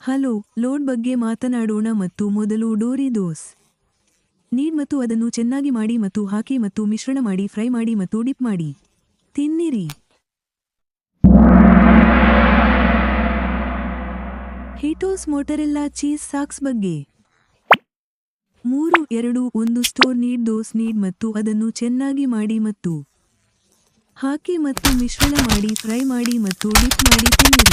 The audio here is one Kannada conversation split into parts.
ಹಲೋ, ಲೋಡ್ ಬಗ್ಗೆ ಮಾತನಾಡೋಣ ಮತ್ತು ಮೊದಲು ಡೋರಿದೋಸ್ ನೀಡ್ ಮತ್ತು ಅದನ್ನು ಚೆನ್ನಾಗಿ ಮಾಡಿ ಮತ್ತು ಹಾಕಿ ಮತ್ತು ಮಿಶ್ರಣ ಮಾಡಿ ಫ್ರೈ ಮಾಡಿ ಮತ್ತು ಡಿಪ್ ಮಾಡಿ ತಿನ್ನಿರಿ. ಹಿಟೋಸ್ ಮೊಟರೆಲ್ಲಾ ಚೀಸ್ ಸಾಕ್ಸ್ ಬಗ್ಗೆ 3, 2, 1 ಸ್ಟೋರ್ ನೀಡ್ ದೋಸ್ ನೀಡ್ ಮತ್ತು ಅದನ್ನು ಚೆನ್ನಾಗಿ ಮಾಡಿ ಮತ್ತು ಹಾಕಿ ಮತ್ತು ಮಿಶ್ರಣ ಮಾಡಿ ಫ್ರೈ ಮಾಡಿ ಮತ್ತು ಡಿಪ್ ಮಾಡಿ ತಿನ್ನಿರಿ.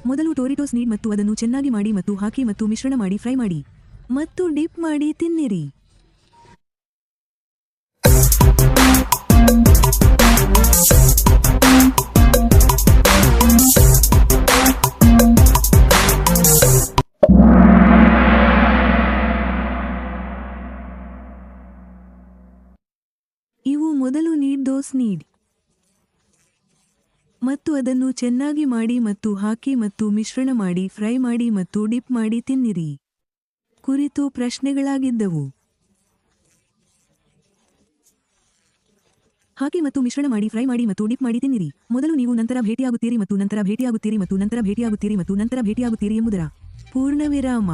ಮೊದಲು ಟೋರಿಟೋಸ್ ನೀಡ್ ಮತ್ತು ಅದನ್ನು ಚೆನ್ನಾಗಿ ಮಾಡಿ ಮತ್ತು ಹಾಕಿ ಮತ್ತು ಮಿಶ್ರಣ ಮಾಡಿ ಫ್ರೈ ಮಾಡಿ ಮತ್ತು ಡಿಪ್ ಮಾಡಿ ತಿನ್ನಿರಿ. ಇವು ಮೊದಲು ನೀಡ್ ದೋಸ್ ನೀಡ್ ಮತ್ತು ಅದನ್ನು ಚೆನ್ನಾಗಿ ಮಾಡಿ ಮತ್ತು ಹಾಕಿ ಮತ್ತು ಮಿಶ್ರಣ ಮಾಡಿ ಫ್ರೈ ಮಾಡಿ ಮತ್ತು ಡಿಪ್ ಮಾಡಿ ತಿನ್ನಿರಿ ಕುರಿತು ಪ್ರಶ್ನೆಗಳಾಗಿದ್ದವು. ಹಾಕಿ ಮತ್ತು ಮಿಶ್ರಣ ಮಾಡಿ ಫ್ರೈ ಮಾಡಿ ಮತ್ತು ಡಿಪ್ ಮಾಡಿ ತಿನ್ನಿರಿ. ಮೊದಲು ನೀವು ನಂತರ ಭೇಟಿಯಾಗುತ್ತೀರಿ ಮತ್ತು ನಂತರ ಭೇಟಿಯಾಗುತ್ತೀರಿ ಮತ್ತು ನಂತರ ಭೇಟಿಯಾಗುತ್ತೀರಿ ಮತ್ತು ನಂತರ ಭೇಟಿಯಾಗುತ್ತೀರಿ ಎಂಬುದರ ಪೂರ್ಣವಿರಾಮ.